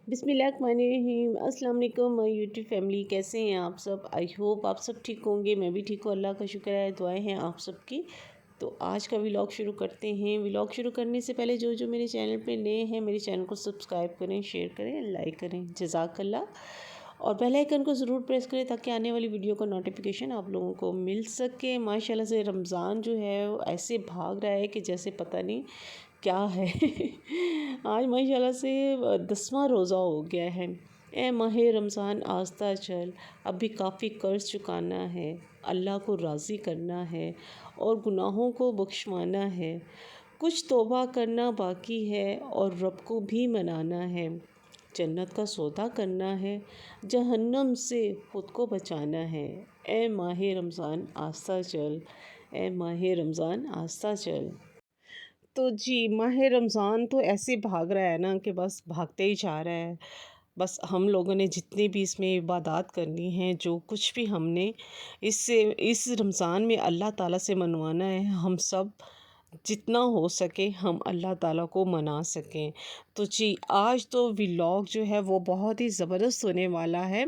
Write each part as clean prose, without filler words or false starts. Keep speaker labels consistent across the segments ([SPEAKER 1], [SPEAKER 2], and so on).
[SPEAKER 1] बिस्मिल्लाहिर्रहमानिर्रहीम। अस्सलाम वालेकुम माय यूट्यूब फैमिली, कैसे हैं आप सब। आई होप आप सब ठीक होंगे। मैं भी ठीक हूँ, अल्लाह का शुक्र है, दुआएं हैं आप सबकी। तो आज का व्लॉग शुरू करते हैं। व्लॉग शुरू करने से पहले जो जो मेरे चैनल पे नए हैं, मेरे चैनल को सब्सक्राइब करें, शेयर करें, लाइक करें, जज़ाकल्लाह। और बेल आइकन को ज़रूर प्रेस करें ताकि आने वाली वीडियो का नोटिफिकेशन आप लोगों को मिल सके। माशाल्लाह से रमज़ान जो है वो ऐसे भाग रहा है कि जैसे पता नहीं क्या है। आज माशाल्लाह से 10वां रोज़ा हो गया है। ए माह रमज़ान आस्ता चल, अभी काफ़ी कर्ज चुकाना है, अल्लाह को राज़ी करना है और गुनाहों को बख्शवाना है। कुछ तौबा करना बाकी है और रब को भी मनाना है। जन्नत का सौदा करना है, जहन्नम से ख़ुद को बचाना है। ए माह रमज़ान आस्ता चल, ए माह रमज़ान आस्ता चल। तो जी, माह रमज़ान तो ऐसे भाग रहा है ना कि बस भागते ही जा रहा है। बस हम लोगों ने जितनी भी इसमें इबादत करनी है, जो कुछ भी हमने इससे इस रमज़ान में अल्लाह ताला से मनवाना है, हम सब जितना हो सके हम अल्लाह ताला को मना सकें। तो जी, आज तो व्लॉग जो है वो बहुत ही ज़बरदस्त होने वाला है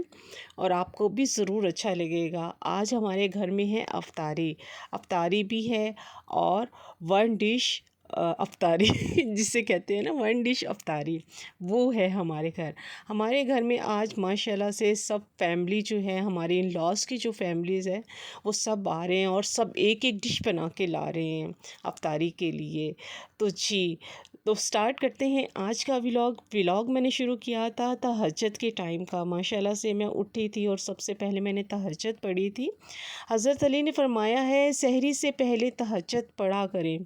[SPEAKER 1] और आपको भी ज़रूर अच्छा लगेगा। आज हमारे घर में है अफ्तारी। अफ्तारी भी है और वन डिश अफ्तारी जिसे कहते हैं ना, वन डिश अफ्तारी, वो है हमारे घर। हमारे घर में आज माशाल्लाह से सब फैमिली जो है, हमारे इन लॉज की जो फैमिलीज़ है वो सब आ रहे हैं और सब एक एक डिश बना के ला रहे हैं अफ्तारी के लिए। तो जी, तो स्टार्ट करते हैं आज का व्लॉग मैंने शुरू किया था तहज्जुद के टाइम का। माशाल्लाह से मैं उठी थी और सबसे पहले मैंने तहज्जुद पढ़ी थी। हज़रत अली ने फरमाया है, सहरी से पहले तहज्जुद पढ़ा करें,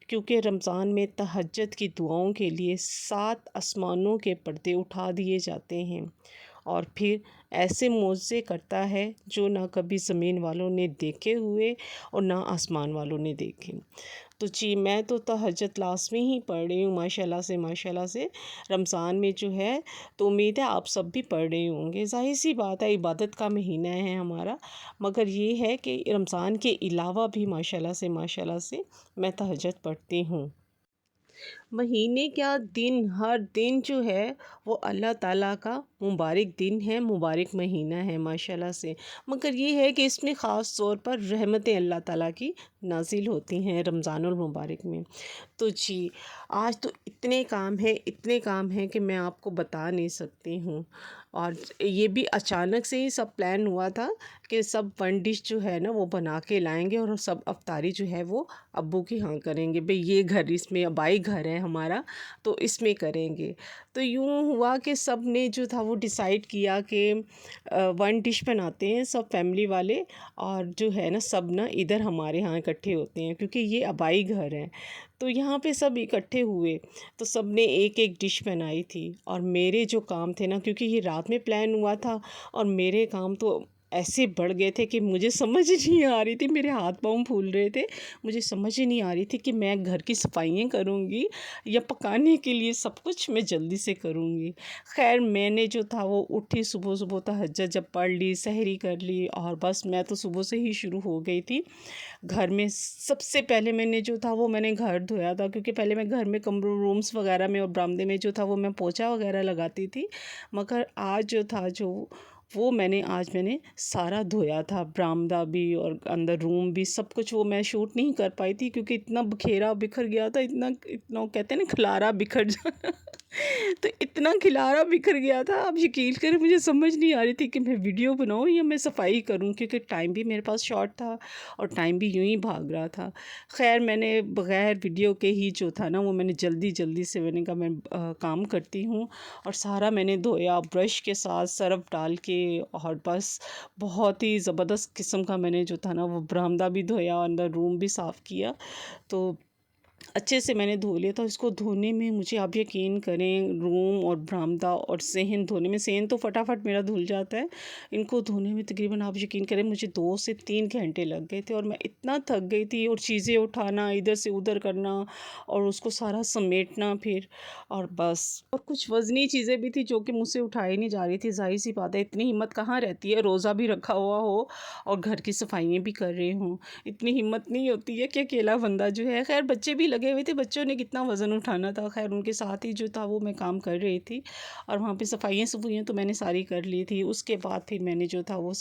[SPEAKER 1] क्योंकि रमज़ान में तहज्जुद की दुआओं के लिए 7 आसमानों के पर्दे उठा दिए जाते हैं और फिर ऐसे मौज़े करता है जो ना कभी ज़मीन वालों ने देखे हुए और ना आसमान वालों ने देखे। तो जी, मैं तो तहज्जुद लाज़मी ही पढ़ रही हूँ माशाल्लाह से रमज़ान में जो है। तो उम्मीद है आप सब भी पढ़ रहे होंगे। ज़ाहिर सी बात है, इबादत का महीना है हमारा, मगर ये है कि रमज़ान के अलावा भी माशाल्लाह से मैं तहज्जुद पढ़ती हूँ। महीने क्या दिन, हर दिन जो है वो अल्लाह ताला का मुबारक दिन है, मुबारक महीना है माशाल्लाह से। मगर ये है कि इसमें ख़ास तौर पर रहमतें अल्लाह ताला की नाज़िल होती हैं रमज़ानुल मुबारक में। तो जी, आज तो इतने काम हैं कि मैं आपको बता नहीं सकती हूँ। और ये भी अचानक से ही सब प्लान हुआ था कि सब वन डिश जो है ना वो बना के लाएंगे और सब अफ्तारी जो है वो अब्बू के यहाँ करेंगे। भाई ये घर, इसमें अबाई घर है हमारा, तो इसमें करेंगे। तो यूँ हुआ कि सब ने जो था वो डिसाइड किया कि वन डिश बनाते हैं सब फैमिली वाले, और जो है ना सब ना इधर हमारे यहाँ इकट्ठे होते हैं क्योंकि ये अबाई घर है। तो यहाँ पे सब इकट्ठे हुए तो सब ने एक एक डिश बनाई थी। और मेरे जो काम थे ना, क्योंकि ये रात में प्लान हुआ था, और मेरे काम तो ऐसे बढ़ गए थे कि मुझे समझ ही नहीं आ रही थी, मेरे हाथ पाँव फूल रहे थे। मुझे समझ ही नहीं आ रही थी कि मैं घर की सफाइयाँ करूँगी या पकाने के लिए सब कुछ मैं जल्दी से करूँगी। खैर, मैंने जो था वो उठी सुबह सुबह तहज्जुद जब पढ़ ली, सहरी कर ली, और बस मैं तो सुबह से ही शुरू हो गई थी। घर में सबसे पहले मैंने जो था वो मैंने घर धोया था, क्योंकि पहले मैं घर में कमरों, रूम्स वगैरह में और बरामदे में जो था वो मैं पोछा वगैरह लगाती थी। मगर आज जो था वो मैंने सारा धोया था, बरामदा भी और अंदर रूम भी, सब कुछ। वो मैं शूट नहीं कर पाई थी क्योंकि इतना बिखेरा बिखर गया था, इतना इतना कहते हैं ना खिलारा बिखर जा तो इतना खिलारा बिखर गया था, आप यकीन करें मुझे समझ नहीं आ रही थी कि मैं वीडियो बनाऊँ या मैं सफाई करूँ, क्योंकि टाइम भी मेरे पास शॉर्ट था और टाइम भी यूं ही भाग रहा था। खैर, मैंने बग़ैर वीडियो के ही जो था ना वो मैंने जल्दी से मैंने कहा मैं काम करती हूँ, और सारा मैंने धोया ब्रश के साथ सर्फ़ डाल के, और बस बहुत ही ज़बरदस्त किस्म का मैंने जो था ना वो बरामदा भी धोया, अंदर रूम भी साफ़ किया। तो अच्छे से मैंने धो लिया था। इसको धोने में मुझे, आप यकीन करें, रूम और बरामदा और सहन धोने में, सहन तो फटाफट मेरा धुल जाता है, इनको धोने में तकरीबन आप यकीन करें मुझे 2 से 3 घंटे लग गए थे। और मैं इतना थक गई थी, और चीज़ें उठाना, इधर से उधर करना और उसको सारा समेटना फिर, और बस। और कुछ वज़नी चीज़ें भी थी जो कि मुझसे उठाई नहीं जा रही थी। ज़ाहिर सी बात है, इतनी हिम्मत कहाँ रहती है, रोज़ा भी रखा हुआ हो और घर की सफाइयाँ भी कर रही हूँ, इतनी हिम्मत नहीं होती है कि अकेला बंदा जो है। खैर, बच्चे भी लगे हुए थे, बच्चों ने कितना वज़न उठाना था। ख़ैर उनके साथ ही जो था वो मैं काम कर रही थी और वहाँ पे सफाइयाँ तो मैंने सारी कर ली थी। उसके बाद फिर मैंने जो था वो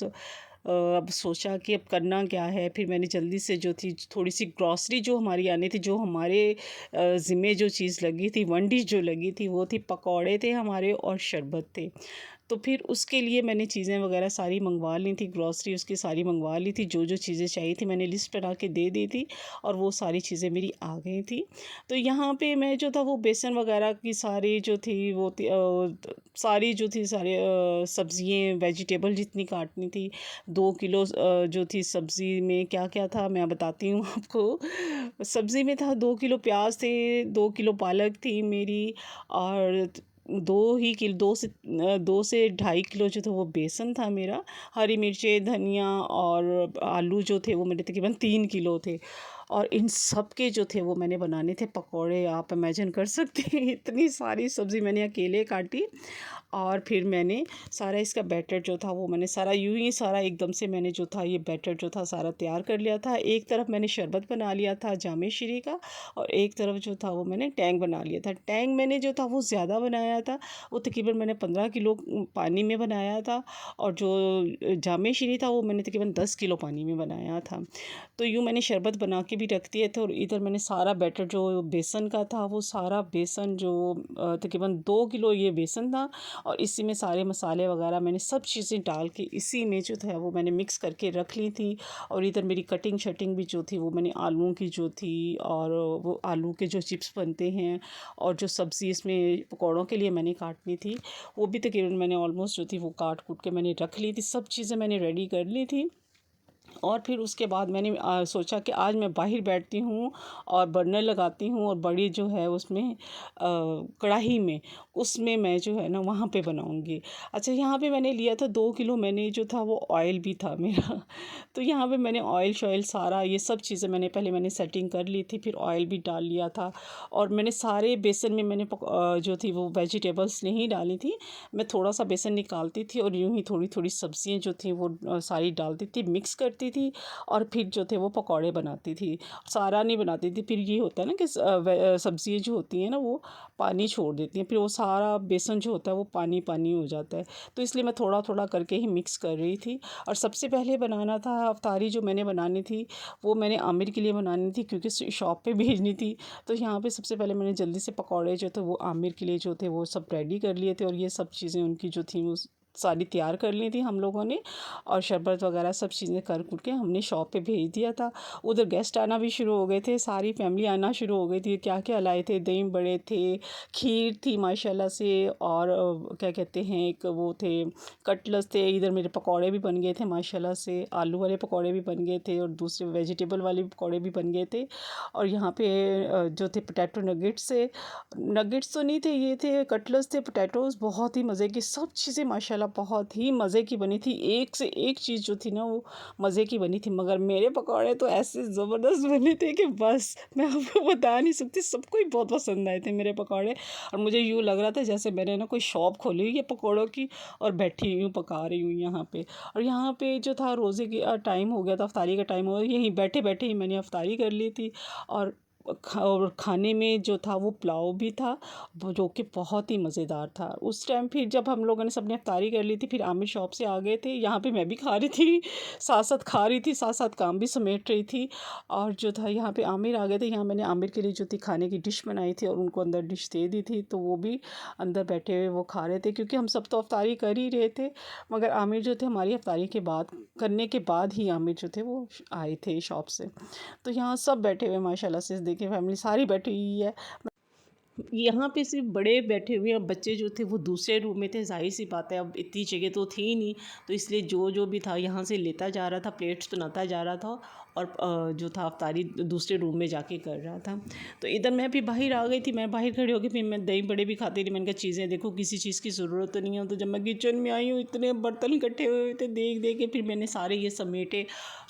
[SPEAKER 1] अब सोचा कि अब करना क्या है। फिर मैंने जल्दी से जो थी थोड़ी-सी ग्रॉसरी जो हमारी आनी थी, जो हमारे ज़िम्मे जो चीज़ लगी थी, 1 डिश जो लगी थी वो थी पकौड़े थे हमारे और शरबत थे। तो फिर उसके लिए मैंने चीज़ें वगैरह सारी मँगवा ली थी, ग्रॉसरी उसकी सारी मँगवा ली थी, जो-जो चीज़ें चाहिए थी मैंने लिस्ट बना के दे दी थी और वो सारी चीज़ें मेरी आ गई थी। तो यहाँ पे मैं जो था वो बेसन वगैरह की सारी जो थी वो सारी जो थी सारे सब्ज़ियाँ वेजिटेबल जितनी काटनी थी, 2 किलो जो थी सब्ज़ी में क्या-क्या था मैं बताती हूँ आपको। सब्ज़ी में था 2 किलो प्याज़ थे, 2 किलो पालक थी मेरी और 2 से ढाई किलो जो था वो बेसन था मेरा। हरी मिर्चें, धनिया और आलू जो थे वो मेरे तकरीबन 3 किलो थे और इन सब के जो थे वो मैंने बनाने थे पकौड़े। आप इमेजिन कर सकते हैं इतनी सारी सब्ज़ी मैंने अकेले काटी और फिर मैंने सारा इसका बैटर जो था वो मैंने सारा यूँ ही सारा एकदम से मैंने जो था ये बैटर जो था सारा तैयार कर लिया था। एक तरफ मैंने शरबत बना लिया था जामे श्री का और एक तरफ जो था वो मैंने टैंग बना लिया था। टैंग मैंने जो था वो ज़्यादा बनाया था, वो तकरीबन मैंने 15 किलो पानी में बनाया था और जो जामे श्री था वो मैंने तकरीबन 10 किलो पानी में बनाया था। तो यूँ मैंने शरबत बना के भी रख दिए थे और इधर मैंने सारा बैटर जो बेसन का था वो सारा बेसन जो तकरीबन 2 किलो ये बेसन था और इसी में सारे मसाले वगैरह मैंने सब चीज़ें डाल के इसी में जो था वो मैंने मिक्स करके रख ली थी। और इधर मेरी कटिंग शटिंग भी जो थी वो मैंने आलूओं की जो थी और वो आलू के जो चिप्स बनते हैं और जो सब्ज़ी इसमें पकौड़ों के लिए मैंने काटनी थी वो भी तकरीबन मैंने ऑलमोस्ट जो थी वो काट कूट के मैंने रख ली थी। सब चीज़ें मैंने रेडी कर ली थी और फिर उसके बाद मैंने सोचा कि आज मैं बाहर बैठती हूँ और बर्नर लगाती हूँ और बड़ी जो है उसमें कढ़ाई में उसमें मैं जो है ना वहाँ पे बनाऊँगी। अच्छा यहाँ पे मैंने लिया था 2 किलो मैंने जो था वो ऑयल भी था मेरा तो यहाँ पे मैंने ऑयल शॉयल सारा ये सब चीज़ें मैंने सेटिंग कर ली थी, फिर ऑयल भी डाल लिया था और मैंने सारे बेसन में मैंने जो थी वो वेजिटेबल्स नहीं डाली थी। मैं थोड़ा सा बेसन निकालती थी और यूँ ही थोड़ी-थोड़ी सब्ज़ियाँ जो थी वो सारी डालती थी, मिक्स करती थी और फिर जो थे वो पकौड़े बनाती थी। सारा नहीं बनाती थी, फिर ये होता है ना कि सब्ज़ियाँ जो होती हैं ना वो पानी छोड़ देती हैं, फिर वो सारा बेसन जो होता है वो पानी-पानी हो जाता है। तो इसलिए मैं थोड़ा-थोड़ा करके ही मिक्स कर रही थी और सबसे पहले बनाना था अफ़तारी जो मैंने बनानी थी, वो मैंने आमिर के लिए बनानी थी क्योंकि शॉप पे भेजनी थी। तो यहाँ पे सबसे पहले मैंने जल्दी से पकौड़े जो थे वो आमिर के लिए जो थे वो सब रेडी कर लिए थे और ये सब चीज़ें उनकी जो थी वो सारी तैयार कर ली थी हम लोगों ने और शरबत वगैरह सब चीज़ें कर कुर के हमने शॉप पे भेज दिया था। उधर गेस्ट आना भी शुरू हो गए थे, सारी फैमिली आना शुरू हो गई थी। क्या-क्या लाए थे, दही बड़े थे, खीर थी माशाल्लाह से और क्या कहते हैं एक वो थे कटलेट्स थे। इधर मेरे पकौड़े भी बन गए थे माशाल्लाह से, आलू वाले पकौड़े भी बन गए थे और दूसरे वेजिटेबल वाले पकौड़े भी बन गए थे और यहाँ पे जो थे पोटैटो नगेट्स थे। नगेट्स तो नहीं थे, ये थे कटलेट्स थे, पोटैटोज़ बहुत ही मज़े की सब चीज़ें माशाल्लाह बहुत ही मज़े की बनी थी। एक से एक चीज़ जो थी ना वो मज़े की बनी थी, मगर मेरे पकौड़े तो ऐसे ज़बरदस्त बने थे कि बस मैं आपको बता नहीं सकती। सबको ही बहुत पसंद आए थे मेरे पकौड़े और मुझे यूँ लग रहा था जैसे मैंने ना कोई शॉप खोली हुई है पकौड़ों की और बैठी हुई हूँ पका रही हूँ यहाँ पे। और यहाँ पे जो था रोज़े की टाइम हो गया था, अफ्तारी का टाइम हो गया, यहीं बैठे-बैठे ही मैंने अफ्तारी कर ली थी और खाने में जो था वो पुलाव भी था वो जो कि बहुत ही मज़ेदार था। उस टाइम फिर जब हम लोगों ने सबने इफ्तारी कर ली थी फिर आमिर शॉप से आ गए थे। यहाँ पे मैं भी खा रही थी, साथ-साथ खा रही थी, साथ-साथ काम भी समेट रही थी और जो था यहाँ पे आमिर आ गए थे। यहाँ मैंने आमिर के लिए जो थी खाने की डिश बनाई थी और उनको अंदर डिश दे दी थी, तो वो भी अंदर बैठे हुए वो खा रहे थे क्योंकि हम सब तो इफ्तारी कर ही रहे थे। मगर आमिर जो थे हमारी इफ्तारी के बाद करने के बाद ही आमिर जो थे वो आए थे शॉप से। तो यहाँ सब बैठे हुए माशाल्लाह से देखिए फैमिली सारी बैठी हुई है। यहाँ पे सिर्फ बड़े बैठे हुए हैं, बच्चे जो थे वो दूसरे रूम में थे। ज़ाहिर सी बात है अब इतनी जगह तो थी नहीं, तो इसलिए जो जो भी था यहाँ से लेता जा रहा था, प्लेट्स बनाता जा रहा था और जो था अफ्तारी दूसरे रूम में जाके कर रहा था। तो इधर मैं भी बाहर आ गई थी, मैं बाहर खड़ी हो गई, फिर मैं दही बड़े भी खाती रही। मैंने कहा चीज़ें देखो किसी चीज़ की ज़रूरत तो नहीं है। तो जब मैं किचन में आई हूँ इतने बर्तन इकट्ठे हुए थे देख देख के, फिर मैंने सारे ये समेटे,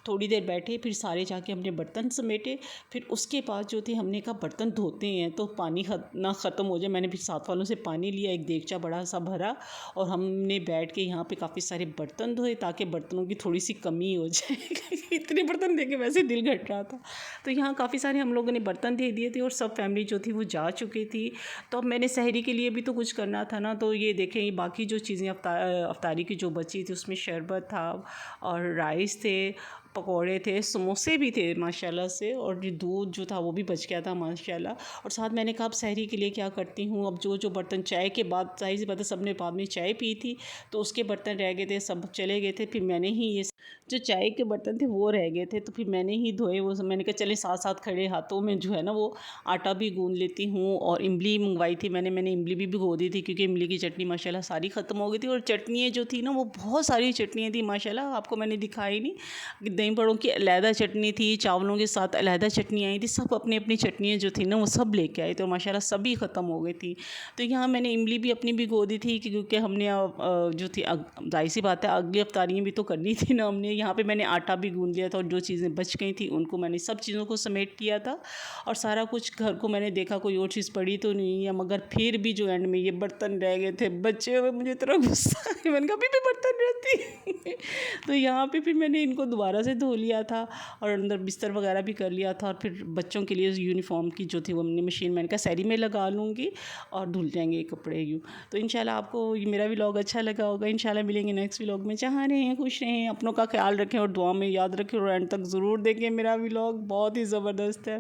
[SPEAKER 1] थोड़ी देर बैठे, फिर सारे जाके हमने बर्तन समेटे। फिर उसके बाद जो थे हमने कहा बर्तन धोते हैं तो पानी ना ख़त्म हो जाए। मैंने फिर साथ वालों से पानी लिया, एक देगचा बड़ा सा भरा और हमने बैठ के यहाँ पे काफ़ी सारे बर्तन धोए ताकि बर्तनों की थोड़ी सी कमी हो जाए इतने बर्तन देख देख के वैसे दिल घट रहा था। तो यहाँ काफ़ी सारे हम लोगों ने बर्तन दे दिए थे और सब फैमिली जो थी वो जा चुकी थी। तो अब मैंने सहरी के लिए भी तो कुछ करना था ना, तो ये देखें ये बाकी जो चीज़ें अफ्तारी की जो बची थी उसमें शरबत था और राइस थे, पकोड़े थे, समोसे भी थे माशाल्लाह से, और जो दूध जो था वो भी बच गया था माशाल्लाह। और साथ मैंने कहा अब सहरी के लिए क्या करती हूँ, अब जो जो बर्तन चाय के बाद ज़ाहिर सी बात है सबने बाद में चाय पी थी तो उसके बर्तन रह गए थे, सब चले गए थे। फिर मैंने ही ये जो चाय के बर्तन थे वो रह गए थे, तो फिर मैंने ही धोए वो सब। मैंने कहा चले साथ साथ खड़े हाथों में जो है ना वो आटा भी गूंद लेती हूँ। और इमली मंगवाई थी मैंने इमली भी भिगो दी थी क्योंकि इमली की चटनी माशाल्लाह सारी ख़त्म हो गई थी। और चटनियाँ जो थी ना वो बहुत सारी चटनियाँ थी माशाल्लाह, आपको मैंने दिखाई नहीं। दही बड़ों की अलहदा चटनी थी, चावलों के साथ अलहदा चटनी आई थी, सब अपनी अपनी चटनियाँ जो थी ना वो सब लेके आए थे और माशाल्लाह सभी ख़त्म हो गई थी। तो यहाँ मैंने इमली भी अपनी भिगो दी थी क्योंकि हमने जो थी जाहिर सी बात है अगली अफ्तारियाँ भी तो करनी थी ना हमने। यहाँ पे मैंने आटा भी गूंद लिया था और जो चीज़ें बच गई थी उनको मैंने सब चीज़ों को समेट लिया था और सारा कुछ घर को मैंने देखा कोई और चीज़ पड़ी तो नहीं है, मगर फिर भी जो एंड में ये बर्तन रह गए थे बचे हुए। मुझे इतना गुस्सा है, मैंने कहा अभी भी बर्तन रहती तो यहाँ पे फिर मैंने इनको दोबारा से धो लिया था और अंदर बिस्तर वगैरह भी कर लिया था। और फिर बच्चों के लिए यूनिफॉर्म की जो थी वो हमने मशीन मैंने कहा सैरी में लगा लूँगी और धुल जाएंगे कपड़े यूँ। तो इंशाल्लाह आपको ये मेरा व्लॉग अच्छा लगा होगा। इंशाल्लाह मिलेंगे नेक्स्ट व्लॉग में। जहाँ रहें खुश रहें, अपनों का ख्याल रखें और दुआ में याद रखें और एंड तक ज़रूर देखें। मेरा व्लॉग बहुत ही ज़बरदस्त है।